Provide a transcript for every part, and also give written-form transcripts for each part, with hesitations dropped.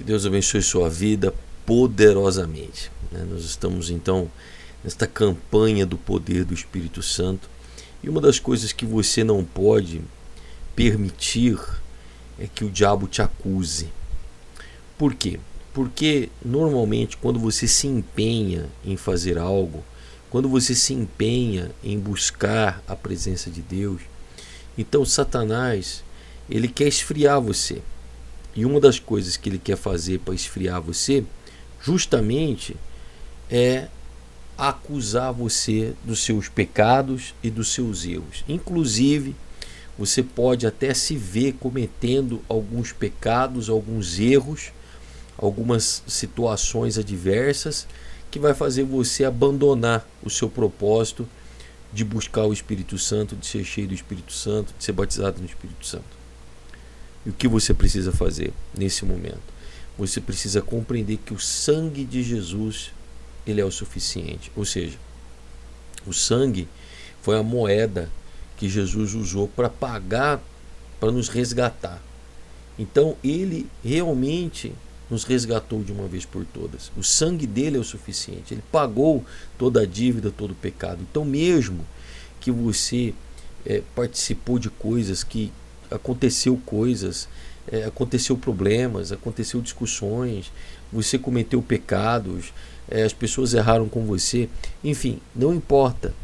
Que Deus abençoe sua vida poderosamente, né? Nós estamos então nesta campanha do poder do Espírito Santo, e uma das coisas que você não pode permitir é que o diabo te acuse. Por quê? Porque normalmente quando você se empenha em fazer algo, quando você se empenha em buscar a presença de Deus, então Satanás, ele quer esfriar você. E uma das coisas que ele quer fazer para esfriar você, justamente, é acusar você dos seus pecados e dos seus erros. Inclusive, você pode até se ver cometendo alguns pecados, alguns erros, algumas situações adversas que vai fazer você abandonar o seu propósito de buscar o Espírito Santo, de ser cheio do Espírito Santo, de ser batizado no Espírito Santo. E o que você precisa fazer nesse momento? Você precisa compreender que o sangue de Jesus, ele é o suficiente. Ou seja, o sangue foi a moeda que Jesus usou para pagar, para nos resgatar. Então ele realmente nos resgatou de uma vez por todas. O sangue dele é o suficiente. Ele pagou toda a dívida, todo o pecado. Então mesmo que você participou de coisas que aconteceu problemas, aconteceu discussões, você cometeu pecados, as pessoas erraram com você, enfim, não importa.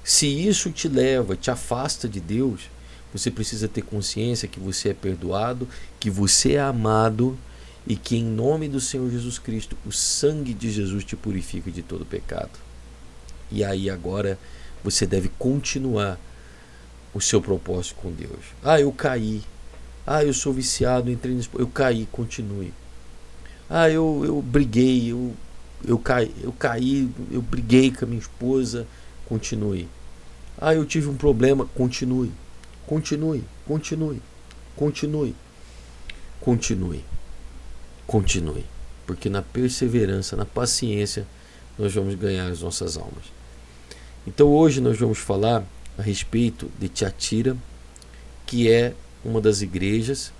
Se isso te leva, te afasta de Deus, você precisa ter consciência que você é perdoado, que você é amado e que em nome do Senhor Jesus Cristo, o sangue de Jesus te purifica de todo pecado. E aí agora você deve continuar o seu propósito com Deus. Eu caí. Eu sou viciado, entrei nisso. Eu caí, continue. Eu briguei, eu caí, eu briguei com a minha esposa, continue. Eu tive um problema, continue. Continue. Porque na perseverança, na paciência, nós vamos ganhar as nossas almas. Então hoje nós vamos falar a respeito de Tiatira, que é uma das igrejas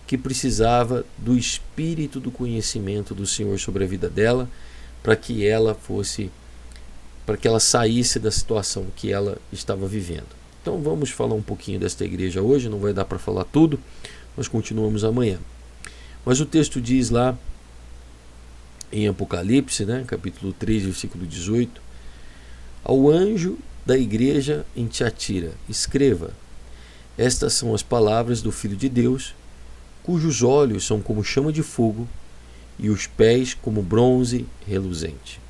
que precisava do espírito do conhecimento do Senhor sobre a vida dela, para que ela saísse da situação que ela estava vivendo. Então vamos falar um pouquinho desta igreja hoje, não vai dar para falar tudo, nós continuamos amanhã. Mas o texto diz lá em Apocalipse, capítulo 3, versículo 18, ao anjo da igreja em Tiatira, escreva: estas são as palavras do Filho de Deus, cujos olhos são como chama de fogo e os pés como bronze reluzente.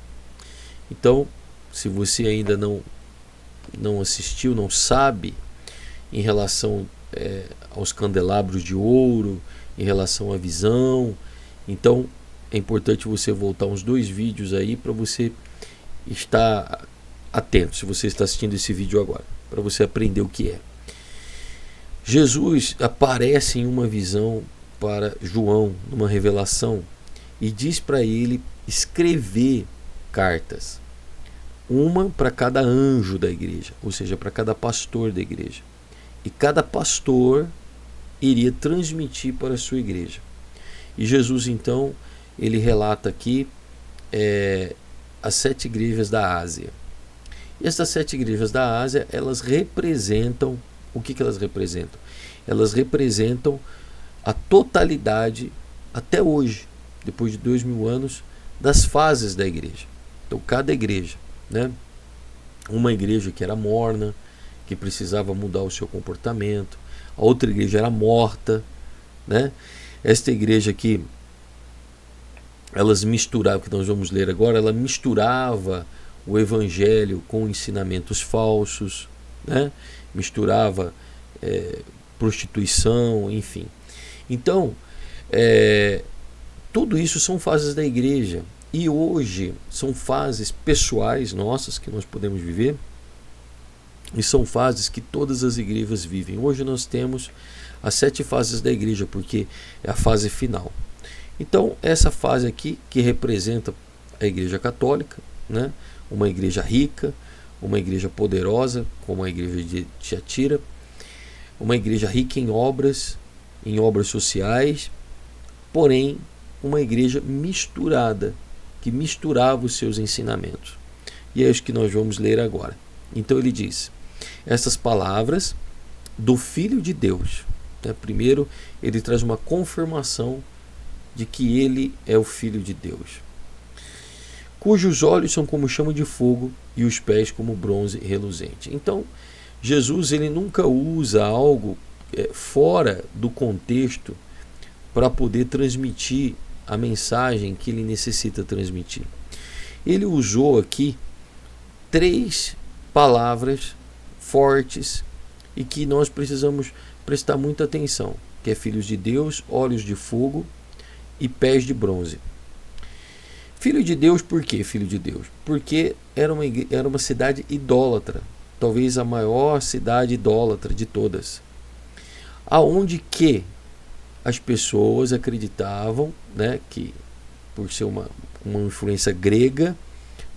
Então, se você ainda não assistiu, não sabe em relação aos candelabros de ouro, em relação à visão, então é importante você voltar uns 2 vídeos aí para você estar atento, se você está assistindo esse vídeo agora, para você aprender o que é. Jesus aparece em uma visão para João, numa revelação, e diz para ele escrever cartas, uma para cada anjo da igreja, ou seja, para cada pastor da igreja. E cada pastor iria transmitir para a sua igreja. E Jesus então, ele relata aqui as 7 igrejas da Ásia. E essas 7 igrejas da Ásia, elas representam, o que elas representam? Elas representam a totalidade, até hoje, depois de 2000 anos, das fases da igreja. Então cada igreja, uma igreja que era morna, que precisava mudar o seu comportamento, a outra igreja era morta, esta igreja aqui, elas misturavam, que nós vamos ler agora, ela misturava o evangelho com ensinamentos falsos, misturava prostituição, enfim. Então, tudo isso são fases da igreja, e hoje são fases pessoais nossas que nós podemos viver, e são fases que todas as igrejas vivem. Hoje nós temos as 7 fases da igreja, porque é a fase final. Então, essa fase aqui, que representa a igreja católica, uma igreja rica, uma igreja poderosa, como a igreja de Tiatira, uma igreja rica em obras sociais, porém uma igreja misturada, que misturava os seus ensinamentos. E é isso que nós vamos ler agora. Então ele diz: essas palavras do Filho de Deus. Primeiro, ele traz uma confirmação de que ele é o Filho de Deus, cujos olhos são como chama de fogo e os pés como bronze reluzente. Então, Jesus ele nunca usa algo fora do contexto para poder transmitir a mensagem que ele necessita transmitir. Ele usou aqui 3 palavras fortes e que nós precisamos prestar muita atenção, que é filhos de Deus, olhos de fogo e pés de bronze. Filho de Deus, por que filho de Deus? Porque era uma cidade idólatra, talvez a maior cidade idólatra de todas, aonde que as pessoas acreditavam, que por ser uma influência grega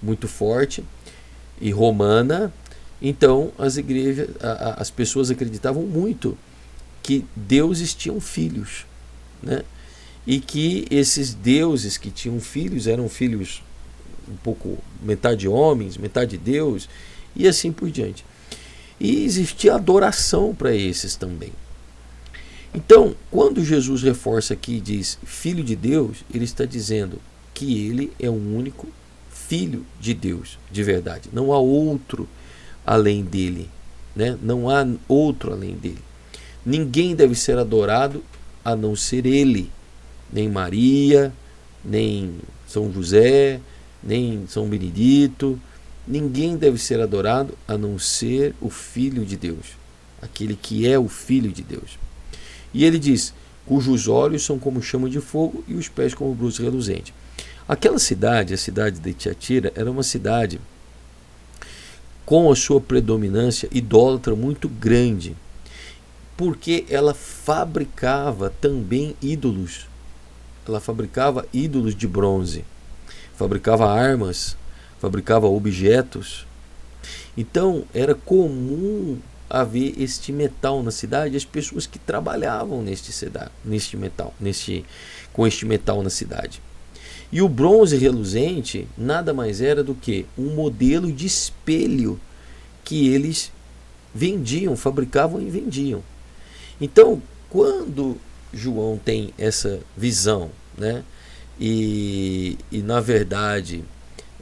muito forte e romana, então as pessoas acreditavam muito que deuses tinham filhos, e que esses deuses que tinham filhos eram filhos um pouco metade homens, metade Deus, e assim por diante. E existia adoração para esses também. Então, quando Jesus reforça aqui e diz Filho de Deus, ele está dizendo que ele é o único Filho de Deus, de verdade. Não há outro além dele, não há outro além dele. Ninguém deve ser adorado a não ser ele. Nem Maria, nem São José, nem São Benedito. Ninguém deve ser adorado a não ser o Filho de Deus, aquele que é o Filho de Deus. E ele diz, cujos olhos são como chama de fogo e os pés como bronze reluzente. Aquela cidade, a cidade de Tiatira, era uma cidade com a sua predominância idólatra muito grande, porque ela fabricava também ídolos. Ela fabricava ídolos de bronze, fabricava armas, fabricava objetos. Então era comum haver este metal na cidade, as pessoas que trabalhavam com este metal na cidade. E o bronze reluzente nada mais era do que um modelo de espelho que eles vendiam, fabricavam e vendiam. Então, quando João tem essa visão, e na verdade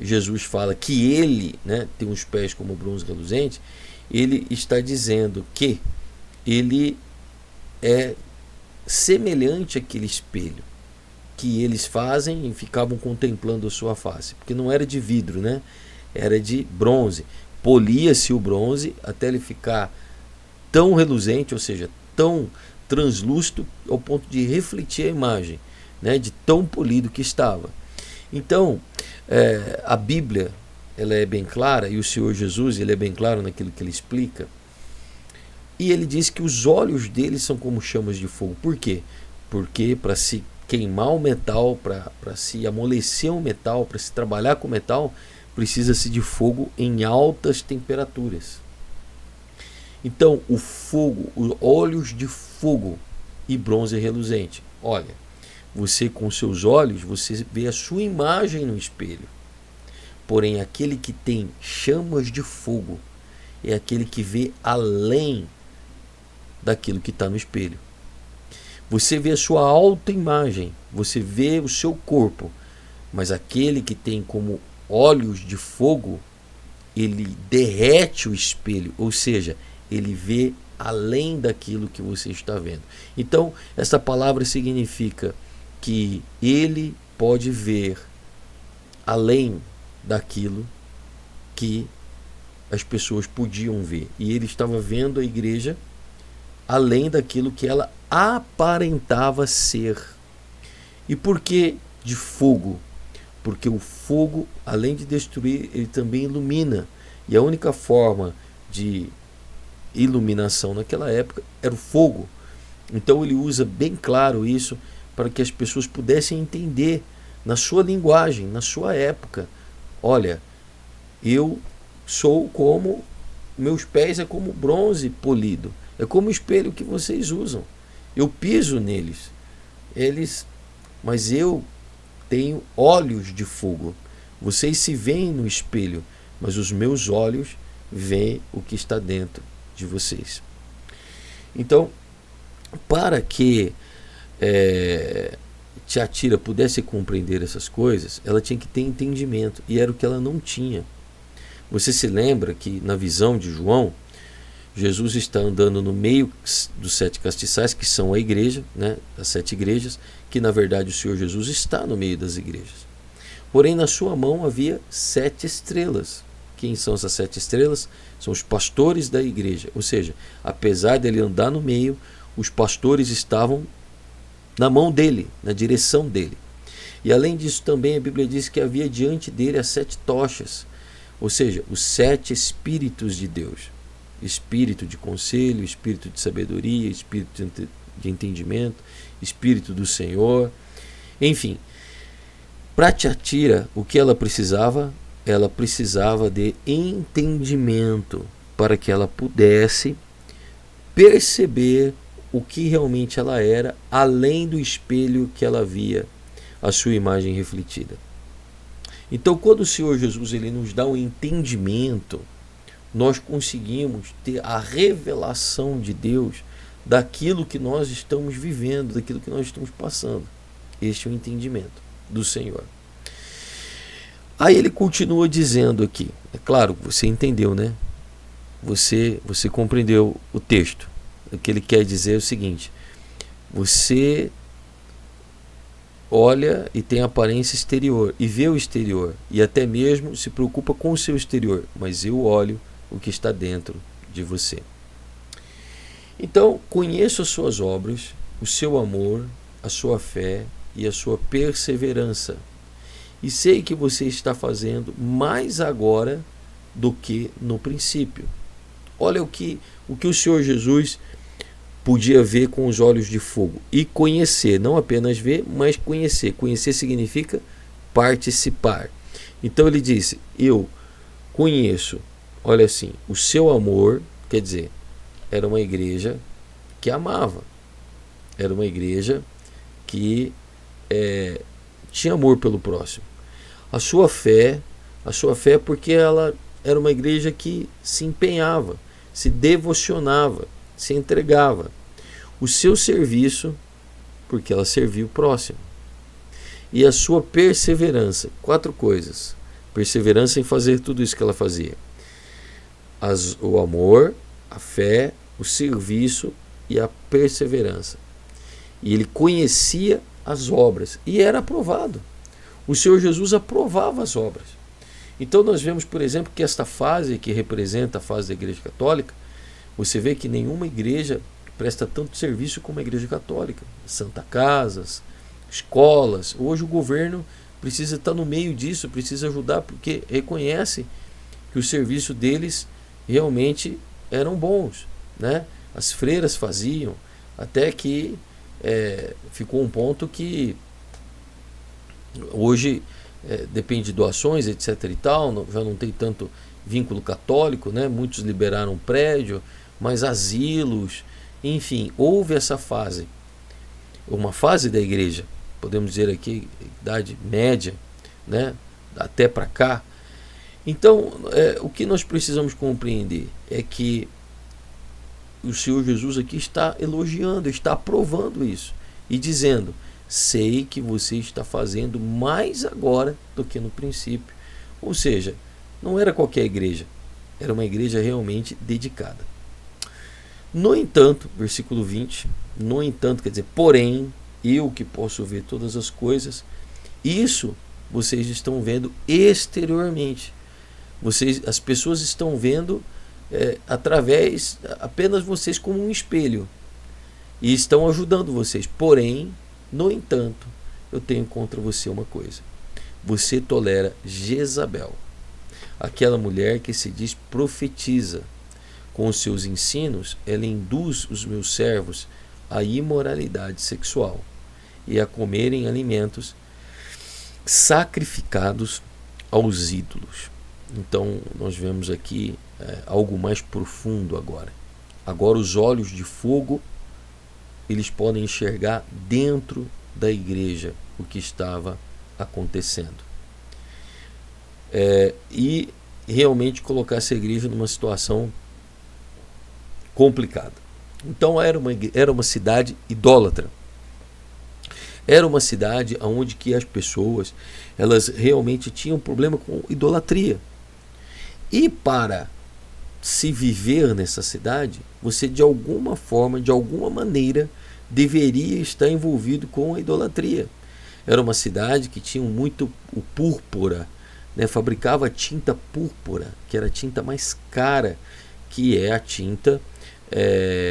Jesus fala que ele tem os pés como bronze reluzente, ele está dizendo que ele é semelhante àquele espelho que eles fazem e ficavam contemplando a sua face, porque não era de vidro, era de bronze. Polia-se o bronze até ele ficar tão reluzente, ou seja, tão translúcido ao ponto de refletir a imagem, de tão polido que estava. Então, a Bíblia ela é bem clara, e o Senhor Jesus ele é bem claro naquilo que ele explica, e ele diz que os olhos dele são como chamas de fogo. Por quê? Porque para se queimar o metal, para se amolecer o metal, para se trabalhar com o metal, precisa-se de fogo em altas temperaturas. Então, o fogo, os olhos de fogo e bronze reluzente. Olha, você com seus olhos, você vê a sua imagem no espelho. Porém, aquele que tem chamas de fogo é aquele que vê além daquilo que está no espelho. Você vê a sua autoimagem, você vê o seu corpo, mas aquele que tem como olhos de fogo, ele derrete o espelho, ou seja, ele vê além daquilo que você está vendo. Então, essa palavra significa que ele pode ver além daquilo que as pessoas podiam ver. E ele estava vendo a igreja além daquilo que ela aparentava ser. E por que de fogo? Porque o fogo, além de destruir, ele também ilumina. E a única forma de iluminação naquela época era o fogo. Então ele usa bem claro isso para que as pessoas pudessem entender na sua linguagem, na sua época. Olha, eu sou como, meus pés é como bronze polido, é como o espelho que vocês usam. Eu piso neles, mas eu tenho olhos de fogo. Vocês se veem no espelho, mas os meus olhos veem o que está dentro de vocês. Então, para que Tiatira pudesse compreender essas coisas, ela tinha que ter entendimento, e era o que ela não tinha. Você se lembra que na visão de João, Jesus está andando no meio dos 7 castiçais, que são a igreja, né, as 7 igrejas, que na verdade o Senhor Jesus está no meio das igrejas. Porém, na sua mão havia 7 estrelas. Quem são essas 7 estrelas? São os pastores da igreja. Ou seja, apesar dele andar no meio, os pastores estavam na mão dele, na direção dele. E além disso também a Bíblia diz que havia diante dele as 7 tochas, ou seja, os 7 espíritos de Deus. Espírito de conselho, espírito de sabedoria, espírito de entendimento, espírito do Senhor. Enfim, para Tiatira, o que ela precisava? Ela precisava de entendimento para que ela pudesse perceber o que realmente ela era, além do espelho que ela via, a sua imagem refletida. Então, quando o Senhor Jesus ele nos dá um entendimento, nós conseguimos ter a revelação de Deus daquilo que nós estamos vivendo, daquilo que nós estamos passando. Este é o entendimento do Senhor. Aí ele continua dizendo aqui, é claro, você entendeu, né? Você compreendeu o texto. O que ele quer dizer é o seguinte: você olha e tem aparência exterior, e vê o exterior, e até mesmo se preocupa com o seu exterior, mas eu olho o que está dentro de você. Então, conheço as suas obras, o seu amor, a sua fé e a sua perseverança, e sei que você está fazendo mais agora do que no princípio. Olha o que o Senhor Jesus podia ver com os olhos de fogo e conhecer, não apenas ver, mas conhecer. Conhecer significa participar. Então ele disse: eu conheço, olha assim, o seu amor, quer dizer, era uma igreja que amava, era uma igreja que tinha amor pelo próximo. A sua fé porque ela era uma igreja que se empenhava, se devocionava, se entregava. O seu serviço, porque ela serviu o próximo. E a sua perseverança, 4 coisas. Perseverança em fazer tudo isso que ela fazia: o amor, a fé, o serviço e a perseverança. E ele conhecia as obras e era aprovado. O Senhor Jesus aprovava as obras. Então nós vemos, por exemplo, que esta fase que representa a fase da Igreja Católica, você vê que nenhuma igreja presta tanto serviço como a Igreja Católica. Santa Casas, escolas. Hoje o governo precisa estar no meio disso, precisa ajudar, porque reconhece que o serviço deles realmente eram bons, né? As freiras faziam, até que ficou um ponto que hoje depende de doações, etc. e tal, já não tem tanto vínculo católico, né? Muitos liberaram prédio, mas asilos, enfim, houve essa fase, uma fase da igreja, podemos dizer aqui, idade média, né? Até para cá. Então, o que nós precisamos compreender é que o Senhor Jesus aqui está elogiando, está aprovando isso e dizendo: sei que você está fazendo mais agora do que no princípio. Ou seja, não era qualquer igreja, era uma igreja realmente dedicada. No entanto, versículo 20, no entanto, quer dizer, porém, eu que posso ver todas as coisas, isso vocês estão vendo exteriormente. As pessoas estão vendo através apenas vocês como um espelho e estão ajudando vocês. Porém, no entanto, eu tenho contra você uma coisa: você tolera Jezabel, aquela mulher que se diz profetiza. Com os seus ensinos, ela induz os meus servos à imoralidade sexual e a comerem alimentos sacrificados aos ídolos. Então nós vemos aqui algo mais profundo agora. Agora os olhos de fogo, eles podem enxergar dentro da igreja o que estava acontecendo. E realmente colocar essa igreja numa situação complicada. Então era uma cidade idólatra. Era uma cidade onde que as pessoas, elas realmente tinham problema com idolatria. E para se viver nessa cidade, você de alguma forma, de alguma maneira, deveria estar envolvido com a idolatria. Era uma cidade que tinha muito o púrpura, né? Fabricava tinta púrpura, que era a tinta mais cara, que é a tinta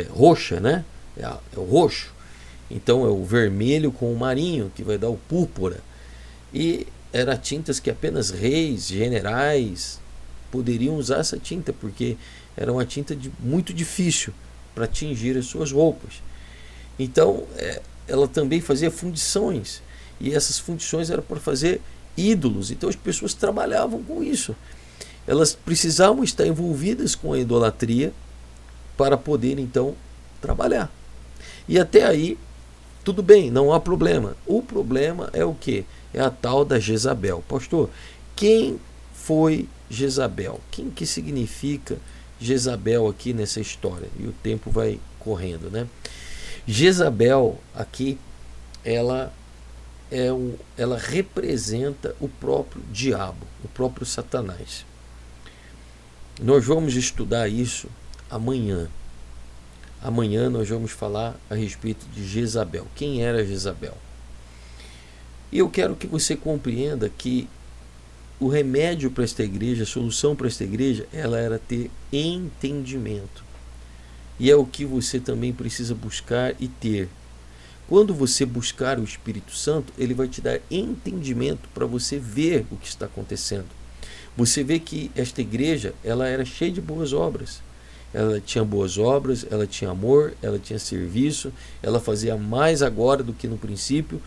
roxa, né? É o roxo. Então é o vermelho com o marinho que vai dar o púrpura. E eram tintas que apenas reis, generais poderiam usar essa tinta, porque era uma tinta muito difícil para tingir as suas roupas. Então ela também fazia fundições, e essas fundições eram para fazer ídolos. Então as pessoas trabalhavam com isso. Elas precisavam estar envolvidas com a idolatria para poder então trabalhar. E até aí tudo bem, não há problema. O problema é o que? É a tal da Jezabel. Pastor, quem foi Jezabel? Quem que significa Jezabel aqui nessa história? E o tempo vai correndo, né? Jezabel aqui, ela representa o próprio diabo, o próprio Satanás. Nós vamos estudar isso amanhã. Amanhã nós vamos falar a respeito de Jezabel. Quem era Jezabel? E eu quero que você compreenda que o remédio para esta igreja, a solução para esta igreja, ela era ter entendimento. E é o que você também precisa buscar e ter. Quando você buscar o Espírito Santo, ele vai te dar entendimento para você ver o que está acontecendo. Você vê que esta igreja, ela era cheia de boas obras. Ela tinha boas obras, ela tinha amor, ela tinha serviço, ela fazia mais agora do que no princípio,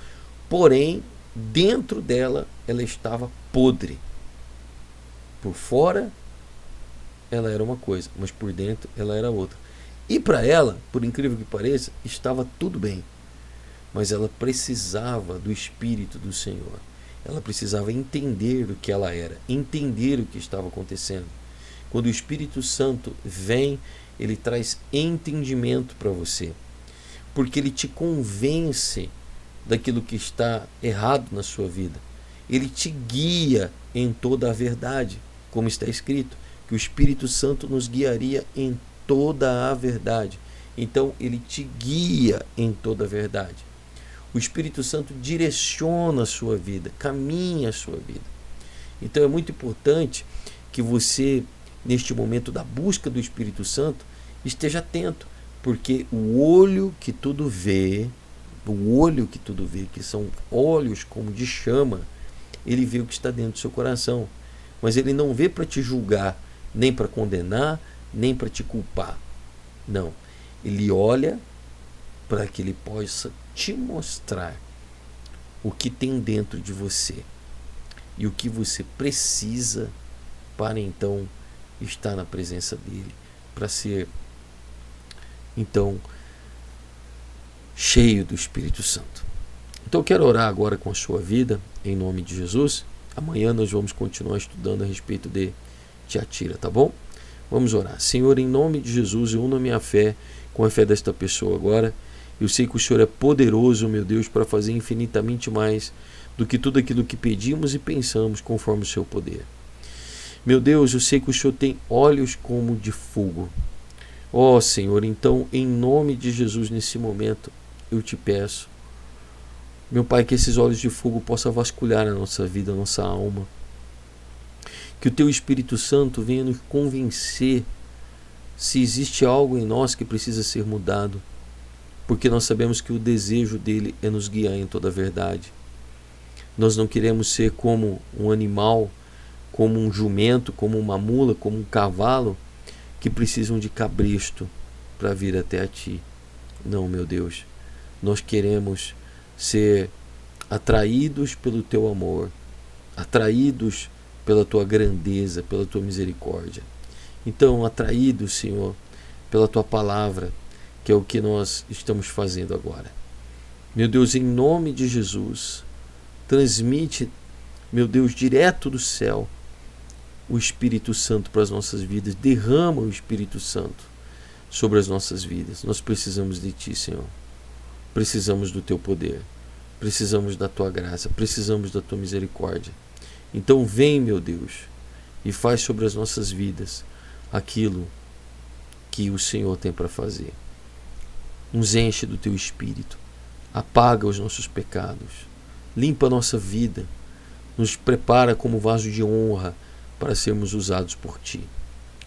porém, dentro dela, ela estava podre. Por fora, ela era uma coisa, mas por dentro, ela era outra. E para ela, por incrível que pareça, estava tudo bem. Mas ela precisava do Espírito do Senhor. Ela precisava entender o que ela era, entender o que estava acontecendo. Quando o Espírito Santo vem, ele traz entendimento para você, porque ele te convence daquilo que está errado na sua vida. Ele te guia em toda a verdade, como está escrito, que o Espírito Santo nos guiaria em toda a verdade. Então ele te guia em toda a verdade. O Espírito Santo direciona a sua vida, caminha a sua vida. Então é muito importante que você, neste momento da busca do Espírito Santo, esteja atento, porque o olho que tudo vê, que são olhos como de chama, ele vê o que está dentro do seu coração, mas ele não vê para te julgar, nem para condenar, nem para te culpar. Não, ele olha para que ele possa te mostrar o que tem dentro de você e o que você precisa para então estar na presença dele, para ser então cheio do Espírito Santo. Então eu quero orar agora com a sua vida, em nome de Jesus. Amanhã nós vamos continuar estudando a respeito de Tiatira, tá bom? Vamos orar. Senhor, em nome de Jesus, eu uno a minha fé com a fé desta pessoa agora. Eu sei que o Senhor é poderoso, meu Deus, para fazer infinitamente mais do que tudo aquilo que pedimos e pensamos, conforme o seu poder. Meu Deus, eu sei que o Senhor tem olhos como de fogo. Ó Senhor, então, em nome de Jesus, nesse momento, eu te peço, meu Pai, que esses olhos de fogo possam vasculhar a nossa vida, a nossa alma. Que o Teu Espírito Santo venha nos convencer se existe algo em nós que precisa ser mudado, porque nós sabemos que o desejo dele é nos guiar em toda a verdade. Nós não queremos ser como um animal, como um jumento, como uma mula, como um cavalo, que precisam de cabresto para vir até a Ti. Não, meu Deus, nós queremos ser atraídos pelo Teu amor, atraídos pela Tua grandeza, pela Tua misericórdia. Então, atraídos, Senhor, pela Tua palavra, que é o que nós estamos fazendo agora. Meu Deus, em nome de Jesus, transmite, meu Deus, direto do céu, o Espírito Santo para as nossas vidas. Derrama o Espírito Santo sobre as nossas vidas. Nós precisamos de Ti, Senhor. Precisamos do Teu poder. Precisamos da Tua graça. Precisamos da Tua misericórdia. Então vem, meu Deus, e faz sobre as nossas vidas aquilo que o Senhor tem para fazer. Nos enche do Teu Espírito. Apaga os nossos pecados. Limpa a nossa vida. Nos prepara como vaso de honra para sermos usados por Ti.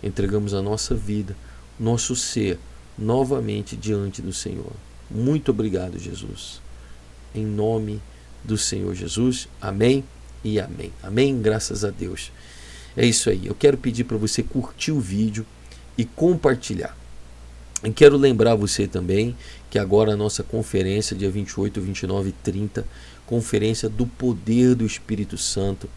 Entregamos a nossa vida, nosso ser, novamente diante do Senhor. Muito obrigado, Jesus. Em nome do Senhor Jesus. Amém e amém. Amém, graças a Deus. É isso aí. Eu quero pedir para você curtir o vídeo e compartilhar. E quero lembrar você também que agora a nossa conferência, dia 28, 29 e 30, conferência do poder do Espírito Santo,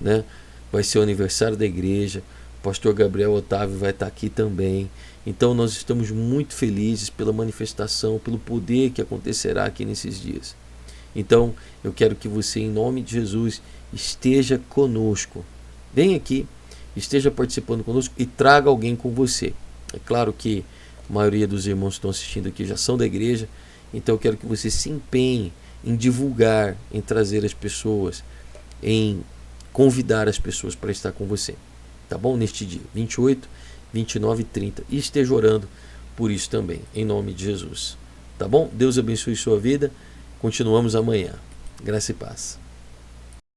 né? Vai ser o aniversário da igreja. O pastor Gabriel Otávio vai estar aqui também. Então nós estamos muito felizes pela manifestação, pelo poder que acontecerá aqui nesses dias. Então eu quero que você, em nome de Jesus, esteja conosco. Vem aqui, esteja participando conosco e traga alguém com você. É claro que a maioria dos irmãos que estão assistindo aqui já são da igreja, então eu quero que você se empenhe em divulgar, em trazer as pessoas, em convidar as pessoas para estar com você, tá bom? Neste dia, 28, 29 e 30. E esteja orando por isso também, em nome de Jesus, tá bom? Deus abençoe sua vida. Continuamos amanhã. Graça e paz.